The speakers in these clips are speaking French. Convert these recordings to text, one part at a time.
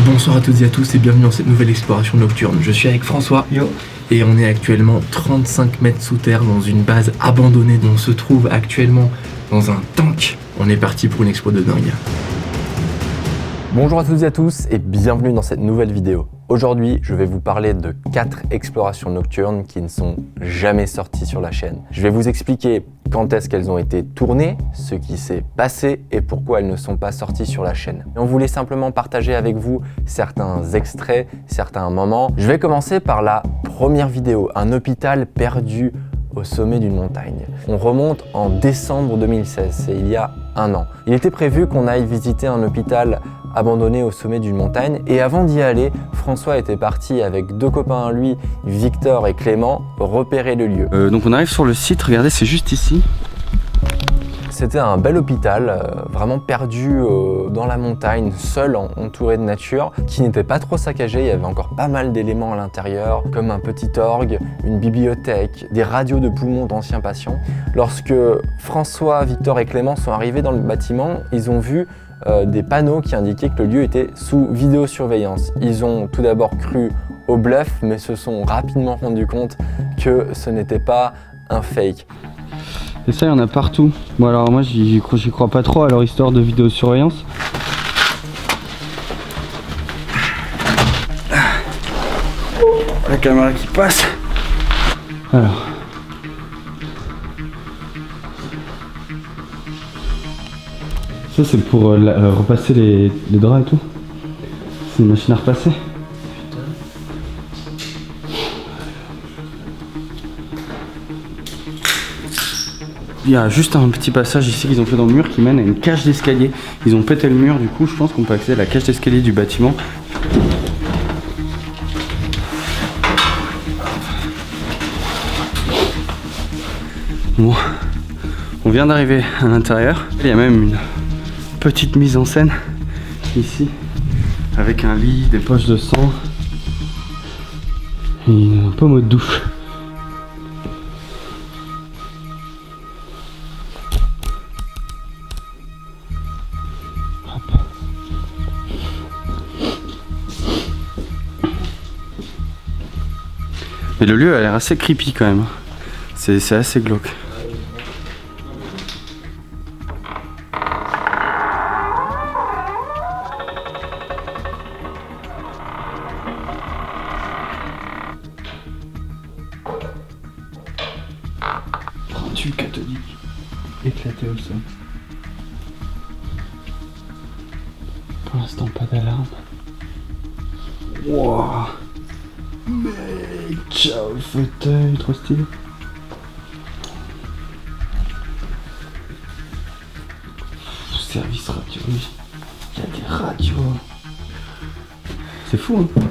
Bonsoir à toutes et à tous et bienvenue dans cette nouvelle exploration nocturne. Je suis avec François. Yo. Et on est actuellement 35 mètres sous terre dans une base abandonnée dont on se trouve actuellement dans un tank. On est parti pour une expo de dingue. Bonjour à toutes et à tous et bienvenue dans cette nouvelle vidéo. Aujourd'hui, je vais vous parler de 4 explorations nocturnes qui ne sont jamais sorties sur la chaîne. Je vais vous expliquer quand est-ce qu'elles ont été tournées, ce qui s'est passé et pourquoi elles ne sont pas sorties sur la chaîne. Et on voulait simplement partager avec vous certains extraits, certains moments. Je vais commencer par la première vidéo, un hôpital perdu au sommet d'une montagne. On remonte en décembre 2016, c'est il y a un an. Il était prévu qu'on aille visiter un hôpital abandonné au sommet d'une montagne et avant d'y aller, François était parti avec 2 copains à lui, Victor et Clément, repérer le lieu. Donc on arrive sur le site, regardez, c'est juste ici. C'était un bel hôpital, vraiment perdu dans la montagne, seul, entouré de nature, qui n'était pas trop saccagé. Il y avait encore pas mal d'éléments à l'intérieur, comme un petit orgue, une bibliothèque, des radios de poumons d'anciens patients. Lorsque François, Victor et Clément sont arrivés dans le bâtiment, ils ont vu des panneaux qui indiquaient que le lieu était sous vidéosurveillance. Ils ont tout d'abord cru au bluff, mais se sont rapidement rendus compte que ce n'était pas un fake. Et ça, il y en a partout. Bon alors moi, j'y crois pas trop à leur histoire de vidéosurveillance. La caméra qui passe. Alors. Ça c'est pour repasser les draps et tout. C'est une machine à repasser. Il y a juste un petit passage ici qu'ils ont fait dans le mur qui mène à une cage d'escalier. Ils ont pété le mur, du coup je pense qu'on peut accéder à la cage d'escalier du bâtiment. Bon, on vient d'arriver à l'intérieur. Il y a même une petite mise en scène ici avec un lit, des poches de sang et un pommeau de douche. Mais le lieu a l'air assez creepy quand même. C'est assez glauque. Rendu catholique éclaté au sol. Pour l'instant pas d'alarme. Wow. Mec, ciao le fauteuil, trop stylé. Service radiologie. Il y a des radios. C'est fou hein.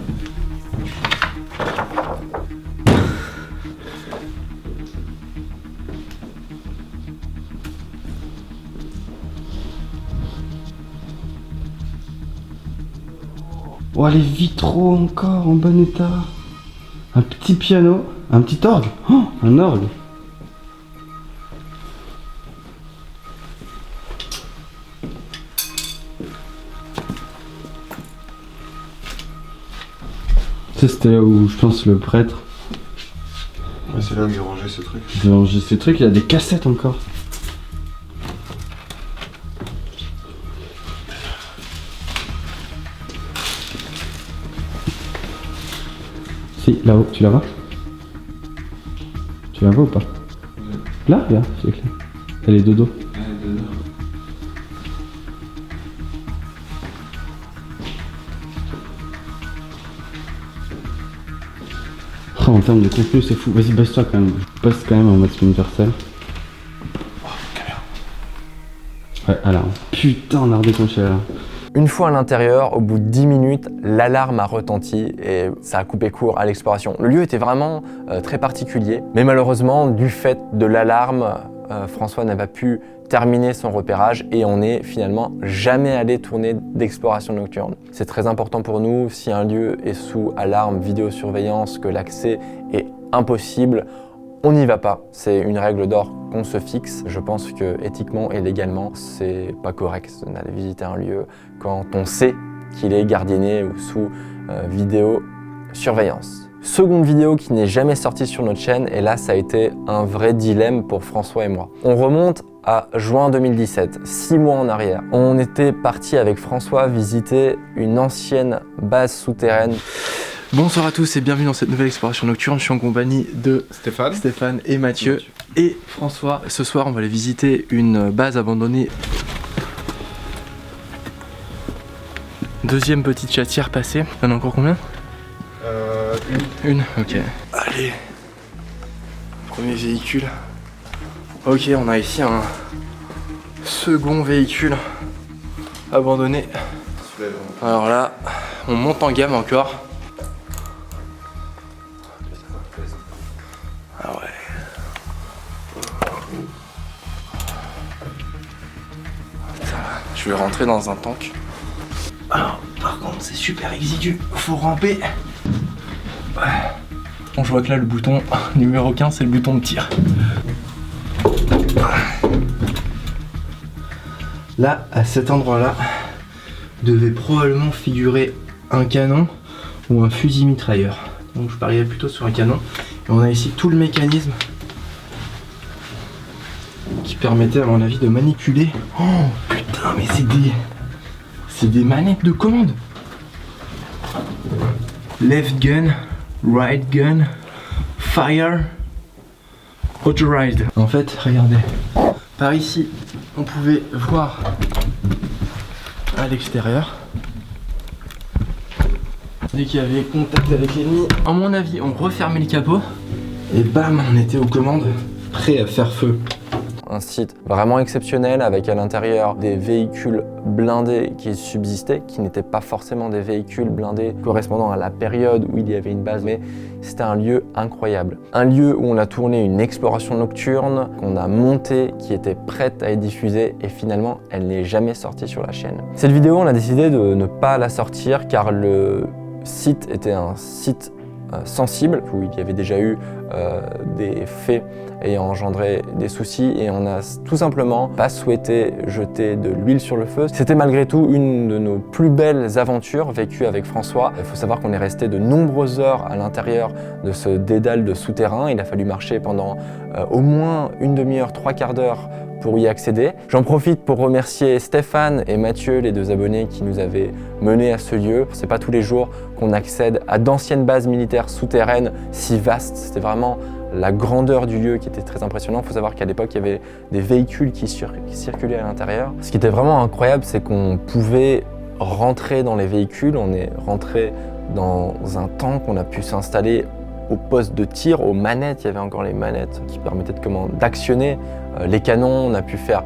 Oh les vitraux encore en bon état. Un petit piano, un petit orgue. Oh, un orgue. Ça c'était là où je pense le prêtre. Ouais, c'est là où il rangeait ce truc. Il a rangé ces trucs, il y a des cassettes encore. Si, là-haut, tu la vois? Tu la vois ou pas? Là, regarde, c'est clair. Elle est dodo. Oh, en termes de contenu, c'est fou. Vas-y, baisse-toi quand même. Je poste quand même en mode Splinter Cell. Ouais, alors, putain, on a redéclenché là. Une fois à l'intérieur, au bout de 10 minutes, l'alarme a retenti et ça a coupé court à l'exploration. Le lieu était vraiment très particulier, mais malheureusement, du fait de l'alarme, François n'a pas pu terminer son repérage et on n'est finalement jamais allé tourner d'exploration nocturne. C'est très important pour nous, si un lieu est sous alarme vidéosurveillance, que l'accès est impossible, on n'y va pas. C'est une règle d'or qu'on se fixe. Je pense que éthiquement et légalement, c'est pas correct d'aller visiter un lieu quand on sait qu'il est gardienné ou sous vidéosurveillance. Seconde vidéo qui n'est jamais sortie sur notre chaîne, et là ça a été un vrai dilemme pour François et moi. On remonte à juin 2017, 6 mois en arrière. On était parti avec François visiter une ancienne base souterraine. Bonsoir à tous et bienvenue dans cette nouvelle exploration nocturne. Je suis en compagnie de Stéphane et Mathieu et François. Ce soir, on va aller visiter une base abandonnée. Deuxième petite chatière passée. Il y en a encore combien ? Une, ok. Allez. Premier véhicule. Ok, on a ici un second véhicule abandonné. Alors là, on monte en gamme encore. Ah ouais. Ça va. Je vais rentrer dans un tank. Alors, par contre, c'est super exigu. Faut ramper. Ouais. Bon, je vois que là, le bouton numéro 15, c'est le bouton de tir. Là, à cet endroit-là, devait probablement figurer un canon ou un fusil mitrailleur. Donc je parierais plutôt sur un canon. Et on a ici tout le mécanisme qui permettait à mon avis de manipuler. Oh putain, mais c'est des manettes de commande. Left gun, right gun, fire, authorized. En fait, regardez, par ici, on pouvait voir à l'extérieur. Dès qu'il y avait contact avec l'ennemi, à mon avis, on refermait le capot et bam, on était aux commandes, prêt à faire feu. Un site vraiment exceptionnel avec à l'intérieur des véhicules blindés qui subsistaient, qui n'étaient pas forcément des véhicules blindés correspondant à la période où il y avait une base, mais c'était un lieu incroyable. Un lieu où on a tourné une exploration nocturne, qu'on a montée, qui était prête à être diffusée et finalement elle n'est jamais sortie sur la chaîne. Cette vidéo, on a décidé de ne pas la sortir car le site était un site sensible, où il y avait déjà eu des faits ayant engendré des soucis et on a tout simplement pas souhaité jeter de l'huile sur le feu. C'était malgré tout une de nos plus belles aventures vécues avec François. Il faut savoir qu'on est resté de nombreuses heures à l'intérieur de ce dédale de souterrain. Il a fallu marcher pendant au moins une demi-heure, 3/4 d'heure pour y accéder. J'en profite pour remercier Stéphane et Mathieu, les deux abonnés qui nous avaient menés à ce lieu. C'est pas tous les jours qu'on accède à d'anciennes bases militaires souterraines si vastes. C'était vraiment la grandeur du lieu qui était très impressionnant. Il faut savoir qu'à l'époque, il y avait des véhicules qui circulaient à l'intérieur. Ce qui était vraiment incroyable, c'est qu'on pouvait rentrer dans les véhicules. On est rentré dans un tank, on a pu s'installer au poste de tir, aux manettes. Il y avait encore les manettes qui permettaient d'actionner les canons. On a pu faire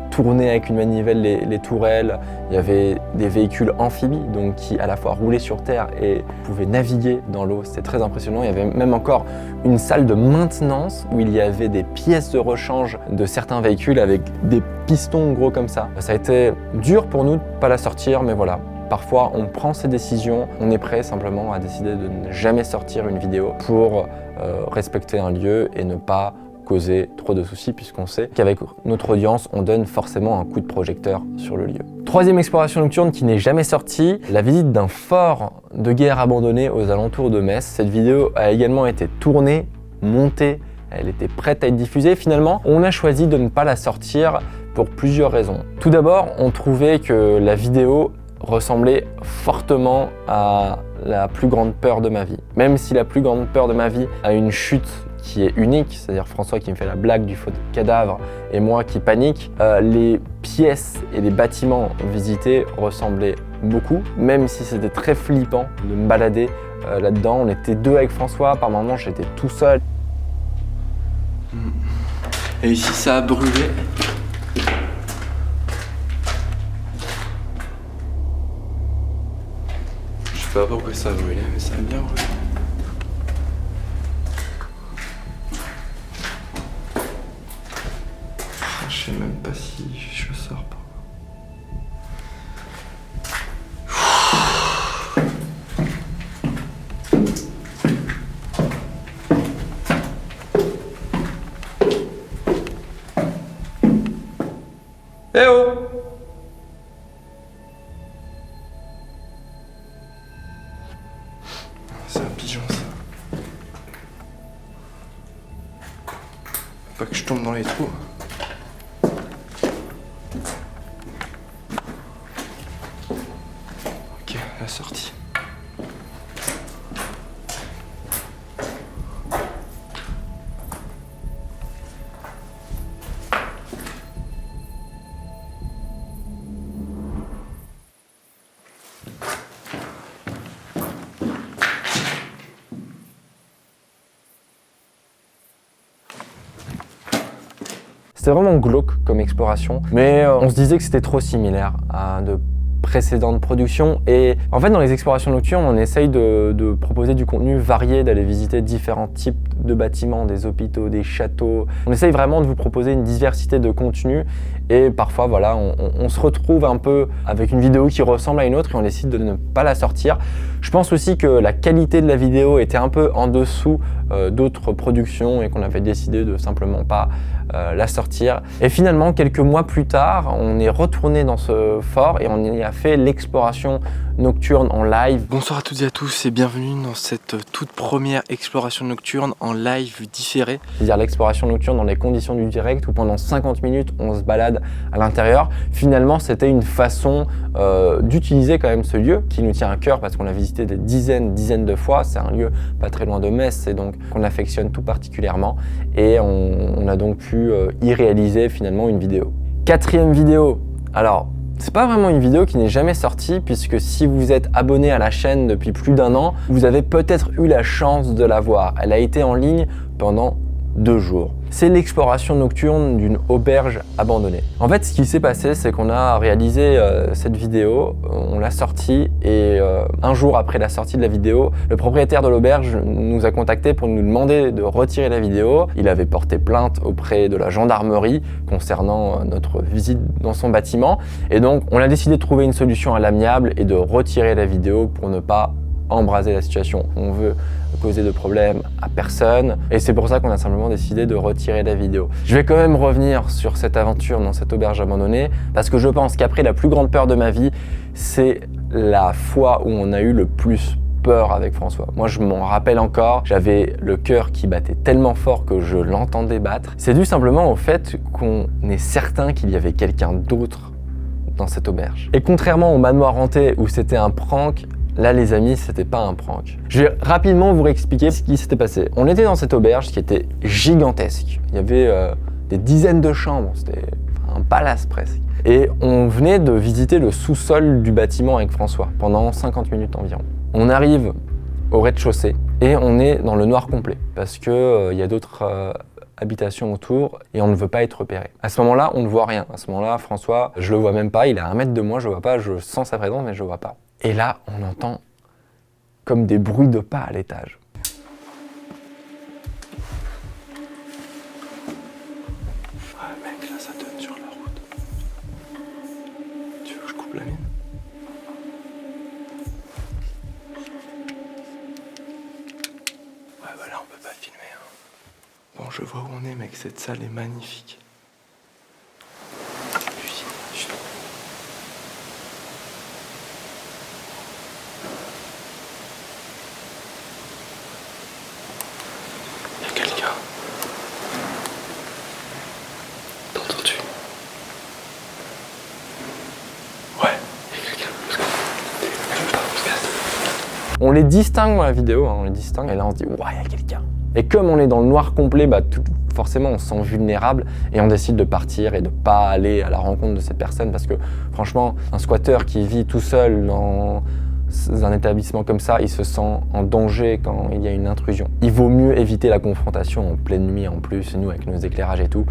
tourner avec une manivelle les tourelles. Il y avait des véhicules amphibies donc qui à la fois roulaient sur terre et pouvaient naviguer dans l'eau. C'était très impressionnant. Il y avait même encore une salle de maintenance où il y avait des pièces de rechange de certains véhicules avec des pistons gros comme ça. Ça a été dur pour nous de ne pas la sortir, mais voilà. Parfois, on prend ses décisions, on est prêt simplement à décider de ne jamais sortir une vidéo pour respecter un lieu et ne pas causer trop de soucis puisqu'on sait qu'avec notre audience, on donne forcément un coup de projecteur sur le lieu. Troisième exploration nocturne qui n'est jamais sortie, la visite d'un fort de guerre abandonné aux alentours de Metz. Cette vidéo a également été tournée, montée, elle était prête à être diffusée. Finalement, on a choisi de ne pas la sortir pour plusieurs raisons. Tout d'abord, on trouvait que la vidéo ressemblait fortement à la plus grande peur de ma vie. Même si la plus grande peur de ma vie a une chute qui est unique, c'est-à-dire François qui me fait la blague du faux cadavre et moi qui panique, les pièces et les bâtiments visités ressemblaient beaucoup, même si c'était très flippant de me balader là-dedans. On était deux avec François, par moments j'étais tout seul. Et ici ça a brûlé. Je sais pas pourquoi ça a brûlé, mais ça a bien brûlé. Je sais même pas si je sors pas. Pas que je tombe dans les trous. Ok, la sortie. C'était vraiment glauque comme exploration, mais on se disait que c'était trop similaire à de précédentes productions. Et en fait, dans les explorations nocturnes, on essaye de proposer du contenu varié, d'aller visiter différents types de bâtiments, des hôpitaux, des châteaux. On essaye vraiment de vous proposer une diversité de contenus. Et parfois, voilà, on se retrouve un peu avec une vidéo qui ressemble à une autre et on décide de ne pas la sortir. Je pense aussi que la qualité de la vidéo était un peu en dessous d'autres productions et qu'on avait décidé de simplement pas la sortir. Et finalement, quelques mois plus tard, on est retourné dans ce fort et on y a fait l'exploration nocturne en live. Bonsoir à toutes et à tous et bienvenue dans cette toute première exploration nocturne en live différé. C'est-à-dire l'exploration nocturne dans les conditions du direct où pendant 50 minutes on se balade à l'intérieur. Finalement, c'était une façon d'utiliser quand même ce lieu qui nous tient à cœur parce qu'on l'a visité des dizaines de fois. C'est un lieu pas très loin de Metz et donc qu'on affectionne tout particulièrement et on a donc pu y réaliser finalement une vidéo. Quatrième vidéo. Alors, c'est pas vraiment une vidéo qui n'est jamais sortie puisque si vous êtes abonné à la chaîne depuis plus d'1 an, vous avez peut-être eu la chance de la voir. Elle a été en ligne pendant 2 jours. C'est l'exploration nocturne d'une auberge abandonnée. En fait, ce qui s'est passé, c'est qu'on a réalisé cette vidéo, on l'a sortie et un jour après la sortie de la vidéo, le propriétaire de l'auberge nous a contacté pour nous demander de retirer la vidéo. Il avait porté plainte auprès de la gendarmerie concernant notre visite dans son bâtiment et donc on a décidé de trouver une solution à l'amiable et de retirer la vidéo pour ne pas embraser la situation. On veut causer de problèmes à personne et c'est pour ça qu'on a simplement décidé de retirer la vidéo. Je vais quand même revenir sur cette aventure dans cette auberge abandonnée parce que je pense qu'après la plus grande peur de ma vie, c'est la fois où on a eu le plus peur avec François. Moi, je m'en rappelle encore, j'avais le cœur qui battait tellement fort que je l'entendais battre. C'est dû simplement au fait qu'on est certain qu'il y avait quelqu'un d'autre dans cette auberge. Et contrairement au manoir hanté où c'était un prank, là, les amis, c'était pas un prank. Je vais rapidement vous réexpliquer ce qui s'était passé. On était dans cette auberge qui était gigantesque. Il y avait des dizaines de chambres, c'était un palace presque. Et on venait de visiter le sous-sol du bâtiment avec François pendant 50 minutes environ. On arrive au rez-de-chaussée et on est dans le noir complet parce que y a d'autres habitations autour et on ne veut pas être repéré. À ce moment-là, on ne voit rien. À ce moment-là, François, je le vois même pas, il est à 1 mètre de moi, je le vois pas, je sens sa présence mais je le vois pas. Et là, on entend comme des bruits de pas à l'étage. Ah mec, là ça donne sur la route. Tu veux que je coupe la mine? Ouais bah là on peut pas filmer hein. Bon je vois où on est mec, cette salle est magnifique. On les distingue dans la vidéo, hein, on les distingue et là on se dit « Ouah, il y a quelqu'un ». Et comme on est dans le noir complet, bah, forcément on se sent vulnérable et on décide de partir et de pas aller à la rencontre de cette personne parce que franchement, un squatteur qui vit tout seul dans un établissement comme ça, il se sent en danger quand il y a une intrusion. Il vaut mieux éviter la confrontation en pleine nuit en plus, nous avec nos éclairages et tout.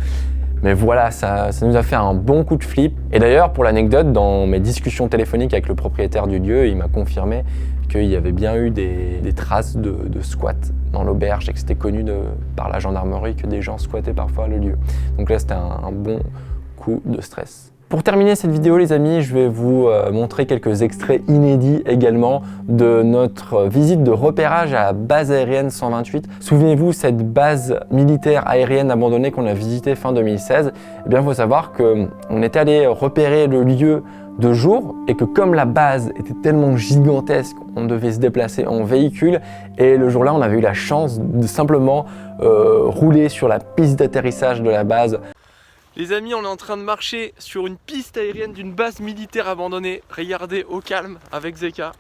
Mais voilà, ça nous a fait un bon coup de flip. Et d'ailleurs, pour l'anecdote, dans mes discussions téléphoniques avec le propriétaire du lieu, il m'a confirmé qu'il y avait bien eu des traces de squat dans l'auberge et que c'était connu par la gendarmerie que des gens squattaient parfois le lieu. Donc là, c'était un bon coup de stress. Pour terminer cette vidéo, les amis, je vais vous montrer quelques extraits inédits également de notre visite de repérage à la base aérienne 128. Souvenez-vous, cette base militaire aérienne abandonnée qu'on a visitée fin 2016, eh bien, il faut savoir qu'on était allé repérer le lieu de jour et que comme la base était tellement gigantesque, on devait se déplacer en véhicule et le jour-là, on avait eu la chance de simplement rouler sur la piste d'atterrissage de la base. Les amis, on est en train de marcher sur une piste aérienne d'une base militaire abandonnée. Regardez au calme avec Zeka.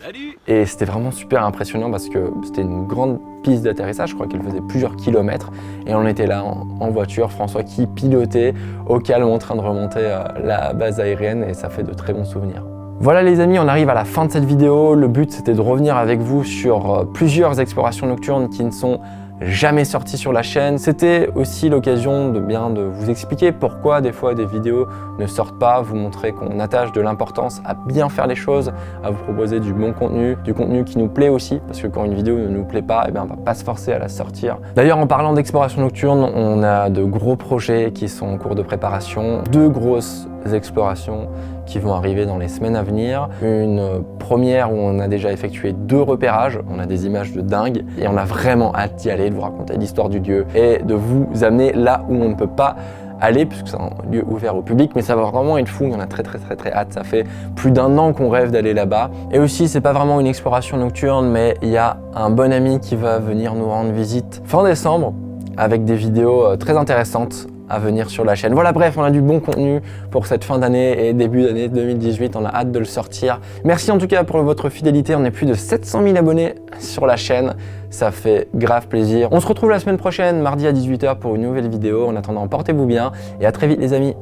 Salut! Et c'était vraiment super impressionnant parce que c'était une grande piste d'atterrissage, je crois qu'elle faisait plusieurs kilomètres. Et on était là en voiture, François qui pilotait au calme en train de remonter la base aérienne et ça fait de très bons souvenirs. Voilà les amis, on arrive à la fin de cette vidéo. Le but c'était de revenir avec vous sur plusieurs explorations nocturnes qui ne sont jamais sorties sur la chaîne. C'était aussi l'occasion de vous expliquer pourquoi des fois des vidéos ne sortent pas, vous montrer qu'on attache de l'importance à bien faire les choses, à vous proposer du bon contenu, du contenu qui nous plaît aussi, parce que quand une vidéo ne nous plaît pas, on va pas se forcer à la sortir. D'ailleurs, en parlant d'exploration nocturne, on a de gros projets qui sont en cours de préparation, 2 grosses explorations qui vont arriver dans les semaines à venir. Une première où on a déjà effectué 2 repérages, on a des images de dingue et on a vraiment hâte d'y aller, de vous raconter l'histoire du lieu et de vous amener là où on ne peut pas aller puisque c'est un lieu ouvert au public, mais ça va vraiment être fou, on a très hâte, ça fait plus d'1 an qu'on rêve d'aller là-bas. Et aussi c'est pas vraiment une exploration nocturne, mais il y a un bon ami qui va venir nous rendre visite fin décembre avec des vidéos très intéressantes à venir sur la chaîne. Voilà, bref, on a du bon contenu pour cette fin d'année et début d'année 2018, on a hâte de le sortir. Merci en tout cas pour votre fidélité, on est plus de 700 000 abonnés sur la chaîne, ça fait grave plaisir. On se retrouve la semaine prochaine, mardi à 18 h pour une nouvelle vidéo. En attendant, portez-vous bien et à très vite les amis.